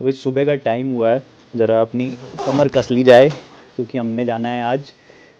तो इस सुबह का टाइम हुआ है, ज़रा अपनी कमर कस ली जाए क्योंकि हमने जाना है आज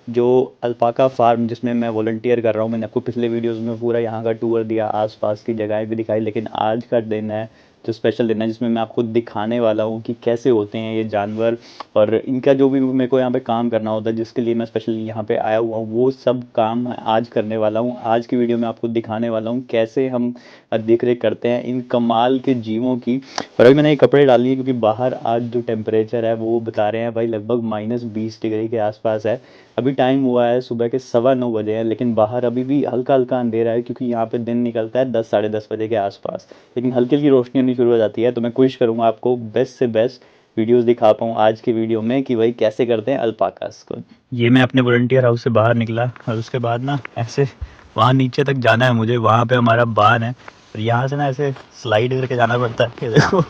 जो अल्पाका फार्म जिसमें मैं वॉलंटियर कर रहा हूँ। मैंने आपको पिछले वीडियोस में पूरा यहाँ का टूर दिया, आसपास की जगहें भी दिखाई, लेकिन आज का दिन है जो स्पेशल दिन है जिसमें मैं आपको दिखाने वाला हूँ कि कैसे होते हैं ये जानवर और इनका जो भी मेरे को यहाँ पे काम करना होता है, जिसके लिए मैं स्पेशली यहाँ पे आया हुआ हूँ, वो सब काम मैं आज करने वाला हूँ। आज की वीडियो में आपको दिखाने वाला हूँ कैसे हम देख रेख करते हैं इन कमाल के जीवों की। पर अभी मैंने ये कपड़े डाल लिए क्योंकि बाहर आज जो टेम्परेचर है वो बता रहे हैं भाई लगभग -20 डिग्री के आसपास है। अभी टाइम हुआ है सुबह के 9:15 बजे हैं, लेकिन बाहर अभी भी हल्का हल्का अंधेरा है क्योंकि यहाँ पे दिन निकलता है 10 साढ़े 10 बजे के आसपास, लेकिन हल्की हल्की रोशनी होनी शुरू हो जाती है। तो मैं कोशिश करूँगा आपको बेस्ट से बेस्ट वीडियोस दिखा पाऊँ आज की वीडियो में कि भाई कैसे करते हैं अल्पाकास को। ये मैं अपने वॉलंटियर हाउस से बाहर निकला और उसके बाद ना ऐसे वहाँ नीचे तक जाना है मुझे, वहाँ पे हमारा बांध है और यहाँ से ना ऐसे स्लाइड करके जाना पड़ता है, ये देखो।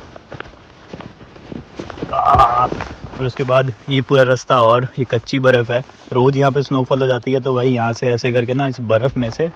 और उसके बाद ये पूरा रास्ता और ये कच्ची बर्फ़ है, रोज़ यहाँ पे स्नोफॉल हो जाती है, तो भाई यहाँ से ऐसे करके ना इस बर्फ़ में से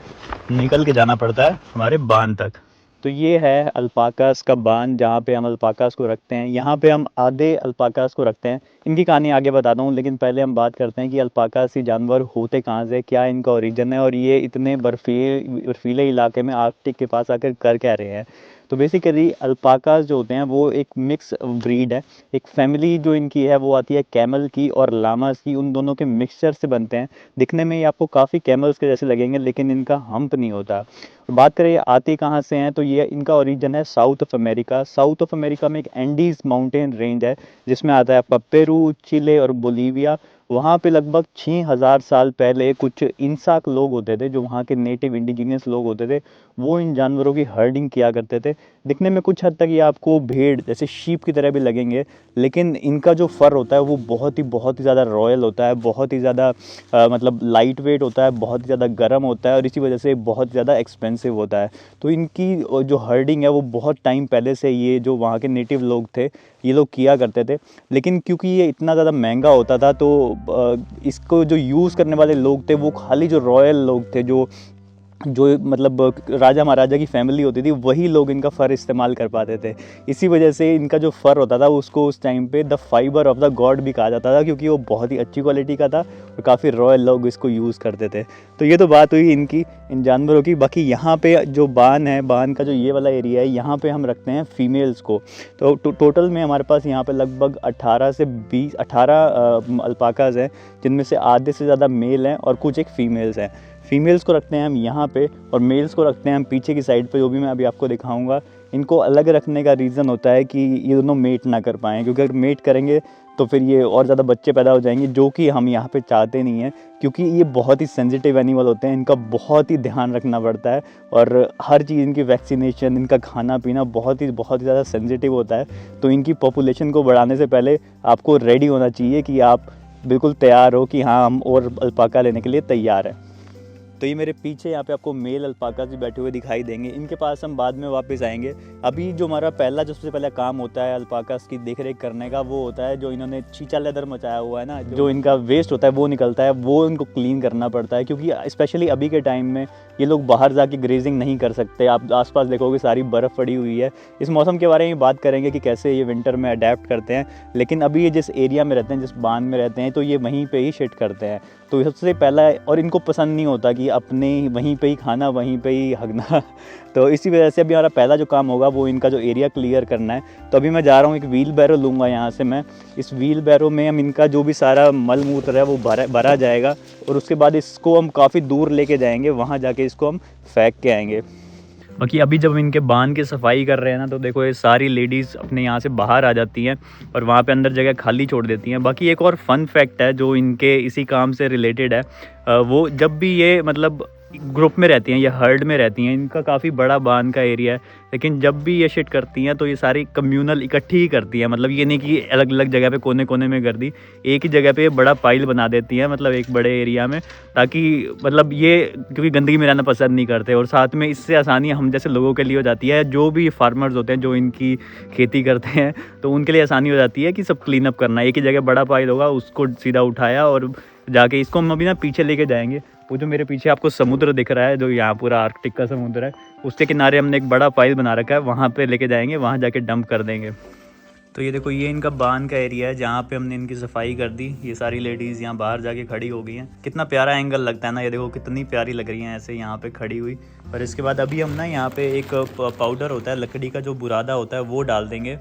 निकल के जाना पड़ता है हमारे बांध तक। तो ये है अल्पाकास का बांध जहाँ पे हम अल्पाकास को रखते हैं। यहाँ पे हम आधे अल्पाकास को रखते हैं। इनकी कहानी आगे बताता हूँ, लेकिन पहले हम बात करते हैं कि अल्पाकास ये जानवर होते कहाँ से, क्या इनका ओरिजिन है और ये इतने बर्फीले इलाके में आर्कटिक के पास आकर कर क्या रहे हैं। तो बेसिकली अल्पाकास जो होते हैं वो एक मिक्स ब्रीड है। एक फैमिली जो इनकी है वो आती है कैमल की और लामास की, उन दोनों के मिक्सचर से बनते हैं। दिखने में ये आपको काफ़ी कैमल्स के जैसे लगेंगे, लेकिन इनका हम्प नहीं होता। और बात करें आते कहाँ से हैं, तो ये इनका ओरिजिन है south of America. South of America में एक एंडीज माउंटेन रेंज है जिसमें आता है आपका पेरू, चिले और बोलीविया। वहाँ पे लगभग 6000 साल पहले कुछ इंसाक लोग होते थे जो वहाँ के नेटिव इंडिजिनियस लोग होते थे, वो इन जानवरों की हर्डिंग किया करते थे। दिखने में कुछ हद तक ये आपको भेड़ जैसे शीप की तरह भी लगेंगे, लेकिन इनका जो फ़र होता है वो बहुत ही ज़्यादा रॉयल होता है, बहुत ही ज़्यादा मतलब लाइट वेट होता है, बहुत ही ज़्यादा गर्म होता है और इसी वजह से बहुत ज़्यादा एक्सपेंसिव होता है। तो इनकी जो हर्डिंग है वो बहुत टाइम पहले से ये जो वहाँ के नेटिव लोग थे ये लोग किया करते थे, लेकिन क्योंकि ये इतना ज़्यादा महंगा होता था तो इसको जो यूज़ करने वाले लोग थे वो खाली जो रॉयल लोग थे, जो जो मतलब राजा महाराजा की फैमिली होती थी, वही लोग इनका फ़र इस्तेमाल कर पाते थे। इसी वजह से इनका जो फ़र होता था उसको उस टाइम पे the fibre of the God भी कहा जाता था, क्योंकि वो बहुत ही अच्छी क्वालिटी का था और काफ़ी रॉयल लोग इसको यूज़ करते थे। तो ये तो बात हुई इनकी, इन जानवरों की। बाकी यहाँ पे जो बान है, बान का जो ये वाला एरिया है, यहाँ पे हम रखते हैं फीमेल्स को। तो टोटल में हमारे पास यहाँ पे लगभग 18 अल्पाकाज हैं, जिनमें से आधे से ज़्यादा मेल हैं और कुछ एक फीमेल्स हैं। फीमेल्स को रखते हैं हम यहाँ पे और मेल्स को रखते हैं हम पीछे की साइड पे, जो भी मैं अभी आपको दिखाऊंगा। इनको अलग रखने का रीज़न होता है कि ये दोनों मेट ना कर पाएँ, क्योंकि अगर मेट करेंगे तो फिर ये और ज़्यादा बच्चे पैदा हो जाएंगे, जो कि हम यहाँ पे चाहते नहीं हैं, क्योंकि ये बहुत ही सेंसिटिव एनिमल होते हैं। इनका बहुत ही ध्यान रखना पड़ता है और हर चीज़, इनकी वैक्सीनेशन, इनका खाना पीना बहुत ही ज़्यादा सेंसिटिव होता है। तो इनकी पॉपुलेशन को बढ़ाने से पहले आपको रेडी होना चाहिए कि आप बिल्कुल तैयार हो कि हाँ, हम और अल्पाका लेने के लिए तैयार हैं। तो ये मेरे पीछे यहाँ पे आपको मेल अल्पाका भी बैठे हुए दिखाई देंगे, इनके पास हम बाद में वापस आएंगे। अभी जो हमारा जो सबसे पहला काम होता है अल्पाकास की देख रेख करने का, वो होता है जो इन्होंने चीचा लेदर मचाया हुआ है ना, जो इनका वेस्ट होता है वो निकलता है, वो इनको क्लीन करना पड़ता है। क्योंकि स्पेशली अभी के टाइम में ये लोग बाहर जाके ग्रेजिंग नहीं कर सकते। आप आसपास देखोगे सारी बर्फ़ पड़ी हुई है। इस मौसम के बारे में बात करेंगे कि कैसे ये विंटर में अडेप्ट करते हैं, लेकिन अभी ये जिस एरिया में रहते हैं, जिस बांध में रहते हैं, तो ये वहीं पे ही शिट करते हैं। तो सबसे पहला, और इनको पसंद नहीं होता कि अपने वहीं पे ही खाना, वहीं पे ही हगना। तो इसी वजह से अभी हमारा पहला जो काम होगा वो इनका जो एरिया क्लियर करना है। तो अभी मैं जा रहा हूँ, एक व्हील बैरो लूँगा यहाँ से मैं। इस व्हील बैरो में हम इनका जो भी सारा मल मूत्र है वो भरा जाएगा और उसके बाद इसको हम काफ़ी दूर लेके जाएंगे, वहाँ जाके इसको हम फेंक के आएंगे। बाकी अभी जब इनके बांध की सफाई कर रहे हैं ना, तो देखो ये सारी लेडीज़ अपने यहाँ से बाहर आ जाती हैं और वहाँ पे अंदर जगह खाली छोड़ देती हैं। बाकी एक और फन फैक्ट है जो इनके इसी काम से रिलेटेड है, वो जब भी ये मतलब ग्रुप में रहती हैं या हर्ड में रहती हैं, इनका काफ़ी बड़ा बांध का एरिया है, लेकिन जब भी ये शिट करती हैं तो ये सारी कम्यूनल इकट्ठी ही करती हैं। मतलब ये नहीं कि अलग अलग जगह पे कोने कोने में कर दी, एक ही जगह पे बड़ा पाइल बना देती हैं, मतलब एक बड़े एरिया में, ताकि मतलब ये क्योंकि गंदगी में रहना पसंद नहीं करते। और साथ में इससे आसानी हम जैसे लोगों के लिए हो जाती है, जो भी फार्मर्स होते हैं जो इनकी खेती करते हैं, तो उनके लिए आसानी हो जाती है कि सब क्लीन अप करना। एक ही जगह बड़ा पाइल होगा, उसको सीधा उठाया और जाके इसको हम अभी ना पीछे लेके जाएंगे। वो जो मेरे पीछे आपको समुद्र दिख रहा है, जो यहाँ पूरा आर्कटिक का समुद्र है, उसके किनारे हमने एक बड़ा पाइल बना रखा है, वहाँ पे लेके जाएंगे, वहाँ जाके डंप कर देंगे। तो ये देखो, ये इनका बांध का एरिया है जहाँ पे हमने इनकी सफाई कर दी। ये सारी लेडीज़ यहाँ बाहर जाके खड़ी हो गई हैं। कितना प्यारा एंगल लगता है ना, ये देखो कितनी प्यारी लग रही हैं ऐसे यहाँ पे खड़ी हुई। और इसके बाद अभी हम ना यहाँ पे एक पाउडर होता है लकड़ी का, जो बुरादा होता है, वो डाल देंगे।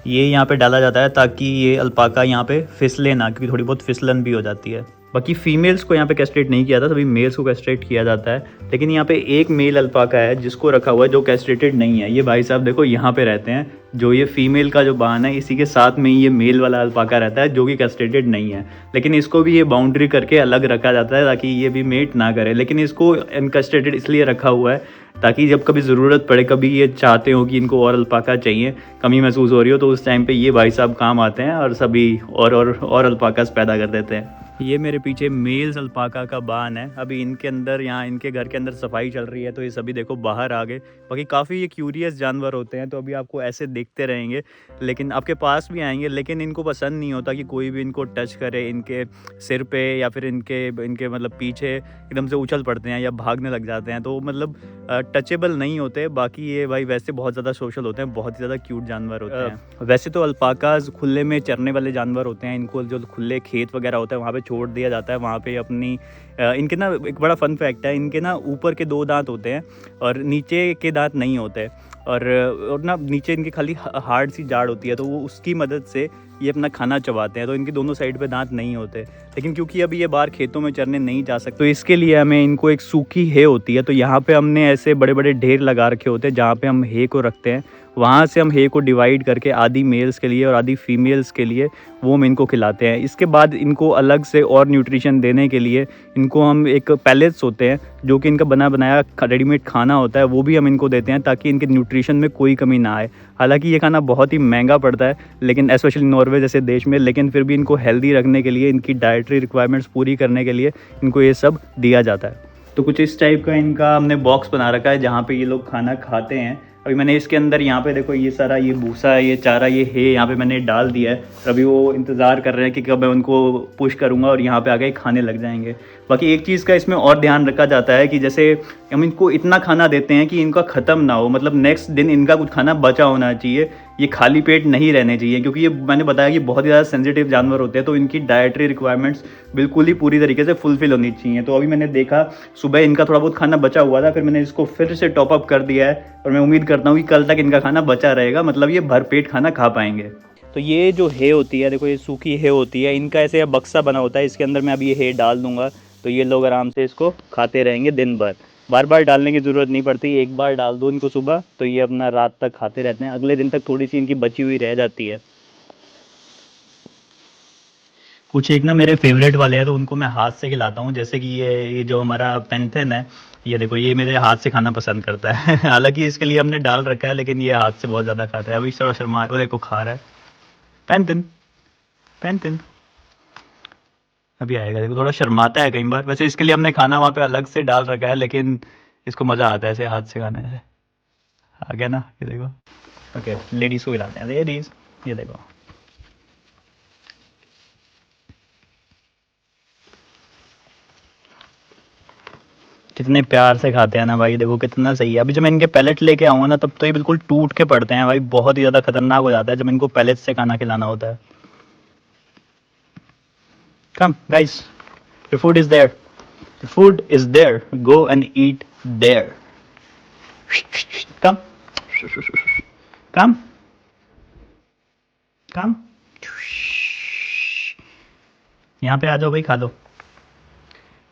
ये यहाँ पे डाला जाता है ताकि ये अल्पाका यहाँ पे फिसले ना, क्योंकि थोड़ी बहुत फिसलन भी हो जाती है। बाकी फीमेल्स को यहाँ पे कैस्ट्रेट नहीं किया था, सभी मेल्स को कैस्ट्रेट किया जाता है। लेकिन यहाँ पे एक मेल अल्पाका है जिसको रखा हुआ है जो कैस्ट्रेटेड नहीं है। ये भाई साहब देखो यहाँ पे रहते हैं, जो ये फीमेल का जो बान है इसी के साथ में ये मेल वाला अल्पाका रहता है जो कि कैस्ट्रेटेड नहीं है। लेकिन इसको भी ये बाउंड्री करके अलग रखा जाता है ताकि ये भी मेट ना करे। लेकिन इसको अनकैस्ट्रेटेड इसलिए रखा हुआ है ताकि जब कभी ज़रूरत पड़े, कभी ये चाहते हो कि इनको और अल्पाका चाहिए, कमी महसूस हो रही हो, तो उस टाइम पे ये भाई साहब काम आते हैं और सभी और अल्पाकास पैदा कर देते हैं। ये मेरे पीछे मेल्स अल्पाका का बान है। अभी इनके अंदर, यहाँ इनके घर के अंदर सफाई चल रही है, तो ये सभी देखो बाहर आ गए। बाकी काफ़ी ये क्यूरियस जानवर होते हैं, तो अभी आपको ऐसे देखते रहेंगे, लेकिन आपके पास भी आएंगे। लेकिन इनको पसंद नहीं होता कि कोई भी इनको टच करे, इनके सिर पे या फिर इनके मतलब पीछे एकदम से उछल पड़ते हैं या भागने लग जाते हैं, तो मतलब टचेबल नहीं होते। बाकी ये भाई वैसे बहुत ज़्यादा सोशल होते हैं, बहुत ही ज़्यादा क्यूट जानवर होते हैं। वैसे तो अल्पाकाज खुले में चरने वाले जानवर होते हैं। इनको जो खुले खेत वगैरह होता है वहाँ पे छोड़ दिया जाता है। वहाँ पे अपनी इनके ना एक बड़ा फन फैक्ट है, इनके ना ऊपर के 2 दांत होते हैं और नीचे के दांत नहीं होते। और ना नीचे इनकी खाली हार्ड सी जाड़ होती है, तो वो उसकी मदद से ये अपना खाना चबाते हैं। तो इनके दोनों साइड पे दांत नहीं होते। लेकिन क्योंकि अभी ये बाहर खेतों में चरने नहीं जा सकते, तो इसके लिए हमें इनको एक सूखी हे होती है। तो यहाँ पे हमने ऐसे बड़े बड़े ढेर लगा रखे होते हैं जहाँ पे हम हे को रखते हैं। वहाँ से हम हे को डिवाइड करके आधी मेल्स के लिए और आधी फीमेल्स के लिए वो हम इनको खिलाते हैं। इसके बाद इनको अलग से और न्यूट्रिशन देने के लिए इनको हम एक पैलेट्स होते हैं जो कि इनका बना बनाया रेडीमेड खाना होता है, वो भी हम इनको देते हैं ताकि इनके न्यूट्रिशन में कोई कमी ना आए। हालांकि ये खाना बहुत ही महंगा पड़ता है, लेकिन स्पेशली नॉर्वे जैसे देश में, लेकिन फिर भी इनको हेल्दी रखने के लिए, इनकी डाइटरी रिक्वायरमेंट्स पूरी करने के लिए इनको ये सब दिया जाता है। तो कुछ इस टाइप का इनका हमने बॉक्स बना रखा है जहाँ पे ये लोग खाना खाते हैं। अभी मैंने इसके अंदर यहाँ पे देखो ये सारा ये भूसा है, ये चारा, ये है यहाँ पे मैंने डाल दिया है। अभी वो इंतज़ार कर रहे हैं कि कब मैं उनको पुश करूँगा और यहाँ पे आके खाने लग जाएंगे। बाकी एक चीज़ का इसमें और ध्यान रखा जाता है कि जैसे हम इनको इतना खाना देते हैं कि इनका ख़त्म ना हो, मतलब नेक्स्ट दिन इनका कुछ खाना बचा होना चाहिए, ये खाली पेट नहीं रहने चाहिए। क्योंकि ये मैंने बताया कि बहुत ज़्यादा सेंसिटिव जानवर होते हैं, तो इनकी डाइटरी रिक्वायरमेंट्स बिल्कुल ही पूरी तरीके से फुलफिल होनी चाहिए। तो अभी मैंने देखा सुबह इनका थोड़ा बहुत खाना बचा हुआ था, फिर मैंने इसको फिर से टॉप अप कर दिया है और मैं उम्मीद करता हूँ कि कल तक इनका खाना बचा रहेगा, मतलब ये भरपेट खाना खा पाएंगे। तो ये जो है होती है, देखो ये सूखी है होती है, इनका ऐसे बक्सा बना होता है, इसके अंदर मैं अभी ये है डाल दूंगा, तो ये लोग आराम से इसको खाते रहेंगे दिन भर। बार बार डालने की ज़रूरत नहीं पड़ती, एक बार डाल दो इनको सुबह तो ये अपना रात तक खाते रहते हैं। अगले दिन तक थोड़ी सी इनकी बची हुई रह जाती है। कुछ एक ना मेरे फेवरेट वाले हैं, तो उनको मैं हाथ से खिलाता हूँ। जैसे कि ये जो हमारा पेंथन है, ये देखो ये मेरे हाथ से खाना पसंद करता है। हालांकि इसके लिए हमने डाल रखा है, लेकिन ये हाथ से बहुत ज़्यादा खाता है। अभी थोड़ा शर्मा, वो देखो खा रहा है। पेंथन, पेंथन अभी आएगा। देखो थोड़ा शर्माता है कई बार। वैसे इसके लिए हमने खाना वहाँ पे अलग से डाल रखा है, लेकिन इसको मज़ा आता है ऐसे हाथ से खाने से। आ गया ना, ये देखो। ओके, लेडीज़ को खिलाते हैं। लेडीज़, ये देखो कितने प्यार से खाते हैं ना भाई, देखो कितना सही है। अभी जब मैं इनके पैलेट लेके आऊँगा ना, तब तो ये बिल्कुल टूट के पड़ते हैं भाई। बहुत ही ज़्यादा खतरनाक हो जाता है जब इनको पैलेट से खाना खिलाना होता है। Come guys, the food is there, the food is there, go and eat there. Come come come, यहाँ पे आ जाओ भाई, खा लो।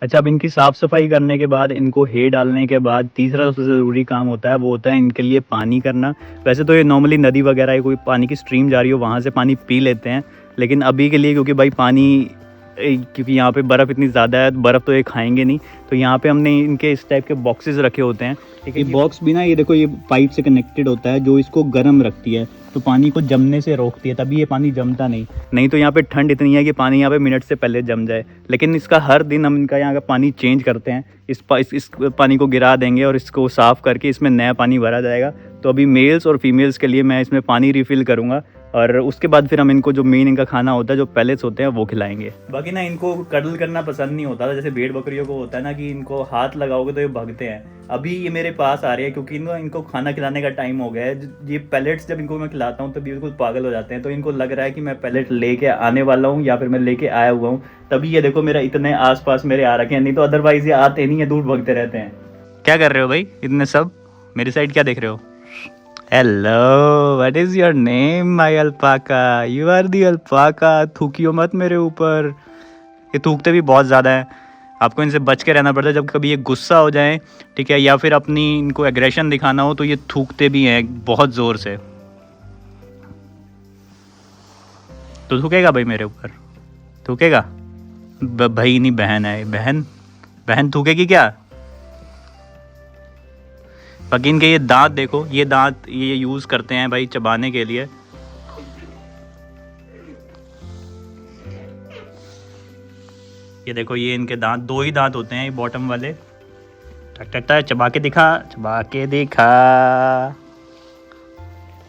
अच्छा, अब इनकी साफ़ सफाई करने के बाद, इनको हे डालने के बाद, तीसरा सबसे ज़रूरी काम होता है, वो होता है इनके लिए पानी करना। वैसे तो ये नॉर्मली नदी वगैरह या कोई पानी की स्ट्रीम जा रही हो वहाँ से पानी पी लेते हैं, लेकिन अभी के लिए क्योंकि भाई पानी, क्योंकि यहाँ पे बर्फ़ इतनी ज़्यादा है, बर्फ़ तो ये खाएंगे नहीं, तो यहाँ पे हमने इनके इस टाइप के बॉक्सेस रखे होते हैं। ये बॉक्स भी ना, ये देखो ये पाइप से कनेक्टेड होता है जो इसको गर्म रखती है, तो पानी को जमने से रोकती है, तभी ये पानी जमता नहीं तो यहाँ पे ठंड इतनी है कि पानी यहाँ पे मिनट से पहले जम जाए। लेकिन इसका हर दिन हम इनका यहाँ का पानी चेंज करते हैं। इस पानी को गिरा देंगे और इसको साफ़ करके इसमें नया पानी भरा जाएगा। तो अभी मेल्स और फीमेल्स के लिए मैं इसमें पानी रिफ़िल करूँगा और उसके बाद फिर हम इनको जो मेन इनका खाना होता है, जो पैलेट्स होते हैं, वो खिलाएंगे। बाकी ना इनको कडल करना पसंद नहीं होता था, जैसे भेड़ बकरियों को होता है ना कि इनको हाथ लगाओगे तो ये भागते हैं। अभी ये मेरे पास आ रही है क्योंकि इनको खाना खिलाने का टाइम हो गया है। ये पैलेट्स जब इनको मैं खिलाता हूँ तो बिल्कुल पागल हो जाते हैं, तो इनको लग रहा है कि मैं पैलेट लेके आने वाला हूँ या फिर मैं लेके आया हुआ हूँ, तभी ये देखो मेरा इतने आसपास मेरे आ रखे हैं, नहीं तो अदरवाइज ये आते नहीं है, दूर भागते रहते हैं। क्या कर रहे हो भाई इतने सब, मेरी साइड क्या देख रहे हो? Hello, what is your name my alpaca? You are the alpaca. थूकियो मत मेरे ऊपर, ये थूकते भी बहुत ज़्यादा है। आपको इनसे बच के रहना पड़ता है, जब कभी ये गुस्सा हो जाए, ठीक है, या फिर अपनी इनको एग्रेशन दिखाना हो, तो ये थूकते भी हैं बहुत ज़ोर से। तो थूकेगा भाई मेरे ऊपर? थूकेगा? भाई नहीं, बहन है, बहन बहन थूकेगी क्या? बाकी इनके ये दांत देखो, ये दांत ये यूज़ करते हैं भाई चबाने के लिए। ये देखो, ये इनके दांत, दो ही दांत होते हैं ये बॉटम वाले। टक टक टक, चबा के दिखा, चबा के दिखा।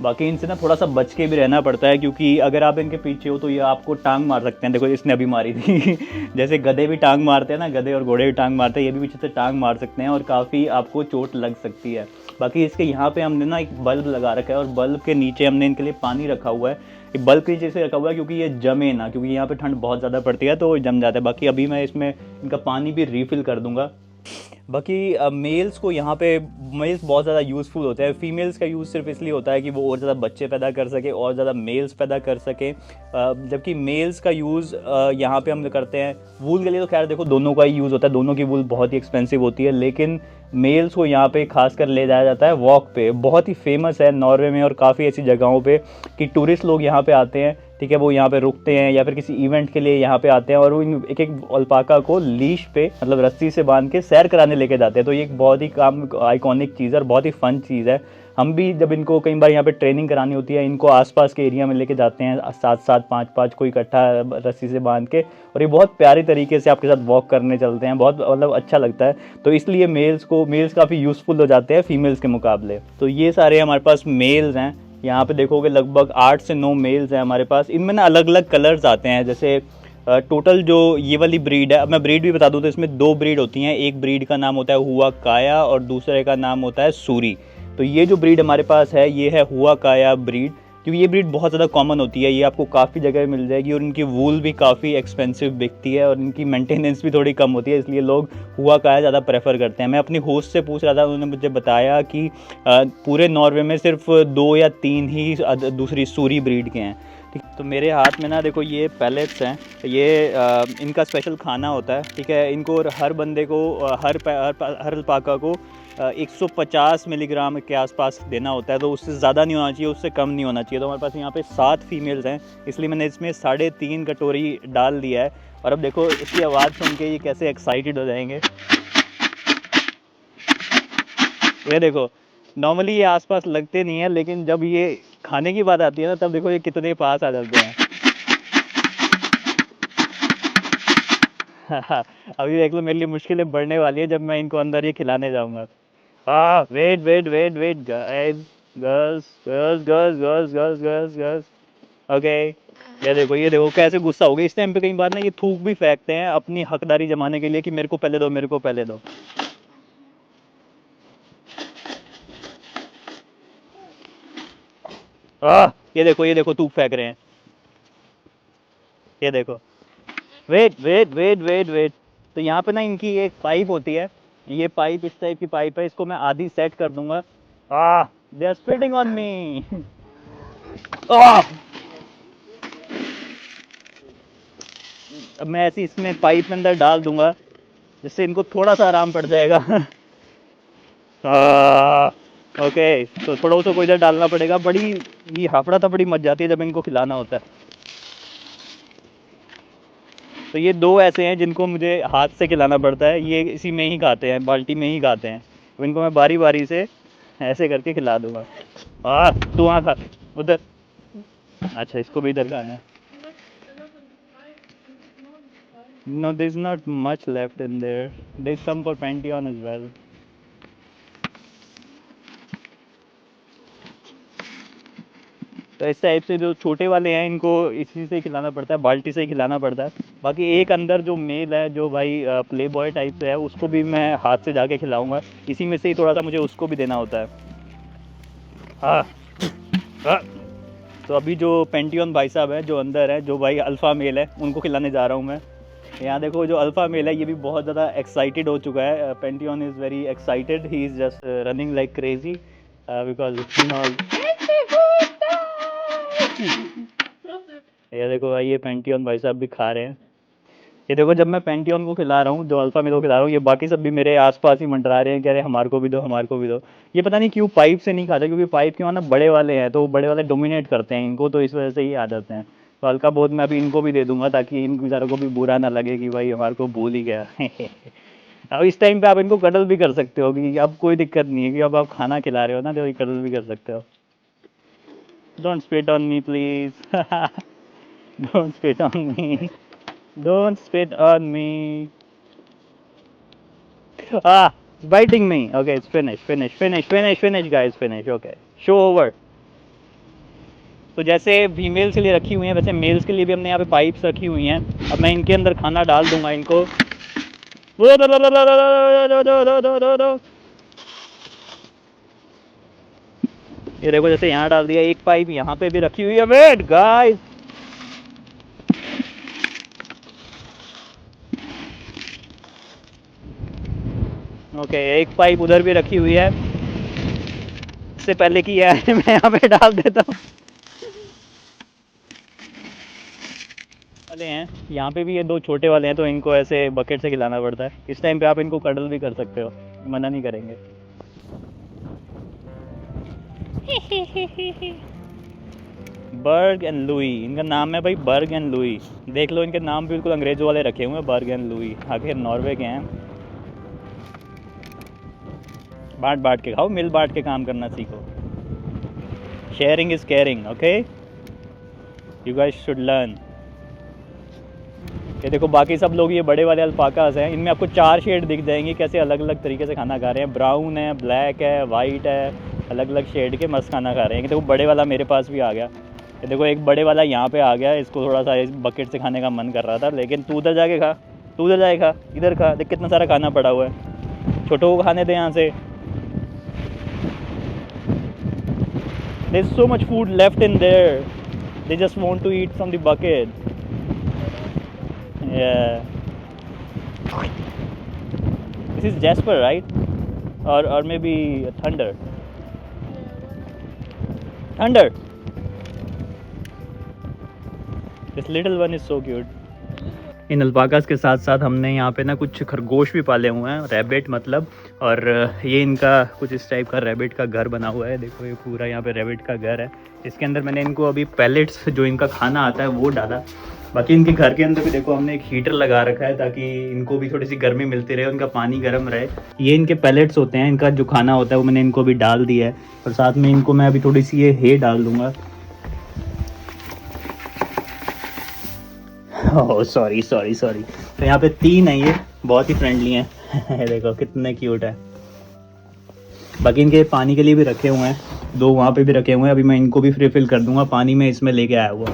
बाकी इनसे ना थोड़ा सा बच के भी रहना पड़ता है, क्योंकि अगर आप इनके पीछे हो तो ये आपको टांग मार सकते हैं। देखो इसने अभी मारी थी जैसे गधे भी टांग मारते हैं ना, गधे और घोड़े भी टांग मारते हैं, ये भी पीछे से टांग मार सकते हैं और काफ़ी आपको चोट लग सकती है। बाकी इसके यहाँ पे हमने ना एक बल्ब लगा रखा है, और बल्ब के नीचे हमने इनके लिए पानी रखा हुआ है। ये बल्ब के नीचे से रखा हुआ है क्योंकि ये जमे ना, क्योंकि यहाँ पे ठंड बहुत ज़्यादा पड़ती है तो जम जाता है। बाकी अभी मैं इसमें इनका पानी भी रिफ़िल कर दूंगा। बाकी मेल्स को यहाँ पे, मेल्स बहुत ज़्यादा यूज़फुल होते हैं। फीमेल्स का यूज़ सिर्फ इसलिए होता है कि वो और ज़्यादा बच्चे पैदा कर सके और ज़्यादा मेल्स पैदा कर सके, जबकि मेल्स का यूज़ यहाँ पे हम करते हैं वूल के लिए। तो खैर देखो, दोनों का ही यूज़ होता है, दोनों की वूल बहुत ही एक्सपेंसिव होती है, लेकिन मेल्स को यहाँ पे खास कर ले जाया जाता है वॉक पे। बहुत ही फेमस है नॉर्वे में और काफ़ी ऐसी जगहों पे कि टूरिस्ट लोग यहाँ पे आते हैं, ठीक है, वो यहाँ पे रुकते हैं या फिर किसी इवेंट के लिए यहाँ पे आते हैं, और वो एक एक अल्पाका को लीश पे, मतलब रस्सी से बांध के सैर कराने लेके जाते हैं। तो ये एक बहुत ही काम आइकॉनिक चीज़ है और बहुत ही फन चीज़ है। हम भी जब इनको कई बार यहाँ पे ट्रेनिंग करानी होती है, इनको आसपास के एरिया में लेके जाते हैं, 7-7 5-5 को इकट्ठा रस्सी से बांध के, और ये बहुत प्यारी तरीके से आपके साथ वॉक करने चलते हैं, बहुत मतलब अच्छा लगता है। तो इसलिए मेल्स काफ़ी यूज़फुल हो जाते हैं फीमेल्स के मुकाबले। तो ये सारे हमारे पास मेल्स हैं। यहाँ पे देखोगे लगभग 8 से 9 मेल्स हैं हमारे पास। इनमें ना अलग अलग कलर्स आते हैं, जैसे टोटल जो ये वाली ब्रीड है, अब मैं ब्रीड भी बता दूँ तो इसमें 2 ब्रीड होती हैं। एक ब्रीड का नाम होता है हुआ काया और दूसरे का नाम होता है सूरी। तो ये जो ब्रीड हमारे पास है ये है हुआ काया ब्रीड, क्योंकि ये ब्रीड बहुत ज़्यादा कॉमन होती है, ये आपको काफ़ी जगह मिल जाएगी, और इनकी वूल भी काफ़ी एक्सपेंसिव बिकती है और इनकी मेंटेनेंस भी थोड़ी कम होती है, इसलिए लोग हुआ काया ज़्यादा प्रेफर करते हैं। मैं अपनी होस्ट से पूछ रहा था, उन्होंने मुझे बताया कि पूरे नॉर्वे में सिर्फ 2 या 3 ही दूसरी सूरी ब्रीड के हैं। ठीक, तो मेरे हाथ में ना देखो ये पैलेट्स हैं, ये इनका स्पेशल खाना होता है, ठीक है। इनको हर बंदे को हर अल्पाका को 150 मिलीग्राम के आसपास देना होता है, तो उससे ज़्यादा नहीं होना चाहिए, उससे कम नहीं होना चाहिए। तो हमारे पास यहाँ पे 7 फीमेल्स हैं, इसलिए मैंने इसमें 3.5 कटोरी डाल दिया है। और अब देखो इसकी आवाज़ सुन के ये कैसे एक्साइटेड हो जाएंगे। ये देखो, नॉर्मली ये आसपास लगते नहीं है, लेकिन जब ये खाने की बात आती है ना, तब देखो ये कितने पास आ जाते हैं अभी देख लो, मेरे लिए मुश्किलें बढ़ने वाली है जब मैं इनको अंदर ये खिलाने जाऊंगा। Wait wait wait wait guys, girls girls girls girls girls girls girls, okay. ये देखो कैसे गुस्सा हो गया। इस टाइम पे कई बार ना ये थूक भी फेंकते हैं अपनी हकदारी जमाने के लिए कि मेरे को पहले दो, मेरे को पहले दो। ये देखो थूक फेंक रहे हैं, ये देखो। Wait wait wait wait wait, तो यहाँ पे ना इनकी एक पाइप होती है, ये पाइप इस टाइप की पाइप है, इसको मैं आधी सेट कर दूंगा। They are spitting on me अब मैं ऐसी इसमें पाइप में अंदर डाल दूंगा, जिससे इनको थोड़ा सा आराम पड़ जाएगा ओके, तो थोड़ा सा को इधर डालना पड़ेगा। बड़ी ये हाफड़ा थपड़ी मच जाती है जब इनको खिलाना होता है। तो ये 2 ऐसे हैं जिनको मुझे हाथ से खिलाना पड़ता है, ये इसी में ही खाते हैं, बाल्टी में ही खाते हैं। तो इनको मैं बारी बारी से ऐसे करके खिला दूंगा। तू वहाँ खा, उधर। अच्छा, इसको भी इधर खाना है। No, there's not much left in there. There's some for Pantheon as well. तो इस टाइप से जो छोटे वाले हैं इनको इसी से खिलाना पड़ता है, बाल्टी से ही खिलाना पड़ता है। बाकी एक अंदर जो मेल है जो भाई प्ले बॉय टाइप से है, उसको भी मैं हाथ से जाके खिलाऊंगा, इसी में से ही थोड़ा सा मुझे उसको भी देना होता है। हाँ हाँ। तो अभी जो पेंटियन भाई साहब है जो अंदर है, जो भाई अल्फ़ा मेल है, उनको खिलाने जा रहा हूँ मैं। यहाँ देखो जो अल्फ़ा मेल है ये भी बहुत ज़्यादा एक्साइटेड हो चुका है। पेंटियन is very excited, he is just running like crazy because ये देखो भाई, ये पेंटियन भाई साहब भी खा रहे हैं। ये देखो जब मैं पेंटियन को खिला रहा हूँ, जो अल्फ़ा मेल को खिला रहा हूँ, ये बाकी सब भी मेरे आसपास ही मंडरा रहे हैं, कह रहे हमारे को भी दो, हमारे को भी दो। ये पता नहीं क्यों पाइप से नहीं खाता, क्योंकि पाइप के वहाँ ना बड़े वाले हैं, तो बड़े वाले डोमिनेट करते हैं इनको, तो इस वजह से ही आ जाते हैं। तो हल्का बहुत मैं अभी इनको भी दे दूंगा, ताकि इन बेचारों को भी बुरा ना लगे कि भाई हमारे को भूल ही गया। अब इस टाइम पे आप इनको कडल भी कर सकते हो, कि अब कोई दिक्कत नहीं है, कि अब आप खाना खिला रहे हो ना, तो ये कडल भी कर सकते हो। Don't spit on me please. Don't spit on me, don't spit on me. It's biting me. Okay, it's finished guys, finish. Okay, show over. तो जैसे फीमेल्स के लिए रखी हुई हैं, वैसे मेल्स के लिए भी हमने यहाँ पे पाइप्स रखी हुई हैं। अब मैं इनके अंदर खाना डाल दूंगा इनको। ये देखो जैसे यहाँ डाल दिया, एक पाइप यहाँ पे भी रखी हुई है। वेट गाइस, ओके, एक पाइप उधर भी रखी हुई है। इससे पहले कि मैं यहाँ पे डाल देता हूँ। वाले हैं यहाँ पे भी, ये दो छोटे वाले हैं, तो इनको ऐसे बकेट से खिलाना पड़ता है। इस टाइम पे आप इनको कडल भी कर सकते हो, मना नहीं करेंगे। बर्ग एंड लुई इनका नाम है भाई, बर्ग एंड लुई। देख लो इनके नाम बिल्कुल अंग्रेजों वाले रखे हुए हैं, बर्ग एंड लुई। आखिर नॉर्वे के हैं। बांट बांट के खाओ, मिल बांट के काम करना सीखो। Sharing is caring, okay, you guys should learn. ये देखो बाकी सब लोग ये बड़े वाले अल्पाकास हैं, इनमें आपको 4 शेड दिख जाएंगे, कैसे अलग अलग तरीके से खाना खा रहे हैं। ब्राउन है, ब्लैक है, वाइट है, अलग अलग शेड के मस्त खाना खा रहे हैं। देखो बड़े वाला मेरे पास भी आ गया। ये देखो एक बड़े वाला यहाँ पे आ गया, इसको थोड़ा सा इस बकेट से खाने का मन कर रहा था, लेकिन तू उधर जाके खा, तू उधर जाके खा, इधर खा, देख कितना सारा खाना पड़ा हुआ है। छोटों को खाने दे यहाँ से। There's so much food left in there. They just want to eat from the bucket. Yeah. This is Jasper, right? Or maybe Thunder. Thunder. This little one is so cute. इन अल्पाकास के साथ साथ हमने यहाँ पे ना कुछ खरगोश भी पाले हुए हैं, रैबिट मतलब। और ये इनका कुछ इस टाइप का रैबिट का घर बना हुआ है। देखो ये पूरा यहाँ पे रैबिट का घर है। इसके अंदर मैंने इनको अभी पैलेट्स, जो इनका खाना आता है, वो डाला। बाकी इनके घर के अंदर भी देखो हमने एक हीटर लगा रखा है, ताकि इनको भी थोड़ी सी गर्मी मिलती रहे, उनका पानी गर्म रहे। ये इनके पैलेट्स होते हैं, इनका जो खाना होता है वो मैंने इनको भी डाल दिया है। और साथ में इनको मैं अभी थोड़ी सी ये हे डाल दूँगा। Oh sorry. तो यहाँ पे 3 है, ये बहुत ही फ्रेंडली हैं। देखो कितने क्यूट है। बाकी इनके पानी के लिए भी रखे हुए हैं, 2 वहाँ पे भी रखे हुए हैं। अभी मैं इनको भी रिफिल कर दूंगा, पानी में इसमें लेके आया हुआ।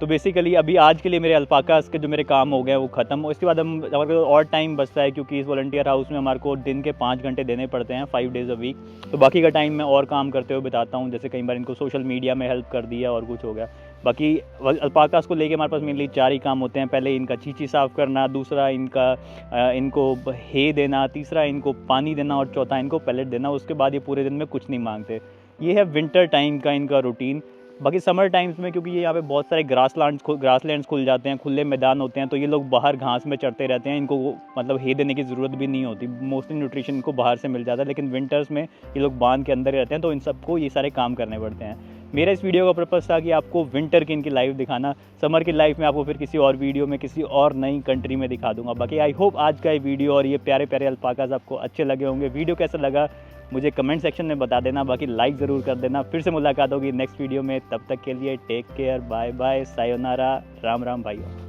तो बेसिकली अभी आज के लिए मेरे अल्पाकास के जो मेरे काम हो गए वो ख़त्म हो। इसके बाद हमारे को और टाइम बचता है, क्योंकि इस वॉलंटियर हाउस में हमारे को दिन के 5 घंटे देने पड़ते हैं, 5 डेज़ अ वीक। तो बाकी का टाइम मैं और काम करते हुए बिताता हूँ, जैसे कई बार इनको सोशल मीडिया में हेल्प कर दिया और कुछ हो गया। बाकी अल्पाकास को लेके हमारे पास मेनली 4 ही काम होते हैं। पहले इनका चींची साफ़ करना, दूसरा इनको हे देना, तीसरा इनको पानी देना, और चौथा इनको पैलेट देना। उसके बाद ये पूरे दिन में कुछ नहीं मांगते। ये है विंटर टाइम का इनका रूटीन। बाकी समर टाइम्स में, क्योंकि ये यहाँ पे बहुत सारे ग्रासलैंड्स खुल जाते हैं, खुले मैदान होते हैं, तो ये लोग बाहर घास में चढ़ते रहते हैं। इनको मतलब हे देने की ज़रूरत भी नहीं होती, मोस्टली न्यूट्रिशन इनको बाहर से मिल जाता है। लेकिन विंटर्स में ये लोग बांध के अंदर रहते हैं, तो इन सबको ये सारे काम करने पड़ते हैं। मेरा इस वीडियो का पर्पज़ था कि आपको विंटर की इनकी लाइफ दिखाना। समर की लाइफ में आपको फिर किसी और वीडियो में किसी और नई कंट्री में दिखा दूंगा। बाकी आई होप आज का ये वीडियो और ये प्यारे प्यारे अल्पाकास आपको अच्छे लगे होंगे। वीडियो कैसा लगा मुझे कमेंट सेक्शन में बता देना। बाकी लाइक ज़रूर कर देना। फिर से मुलाकात होगी नेक्स्ट वीडियो में, तब तक के लिए टेक केयर, बाय बाय, सायोनारा, राम राम भाइयों।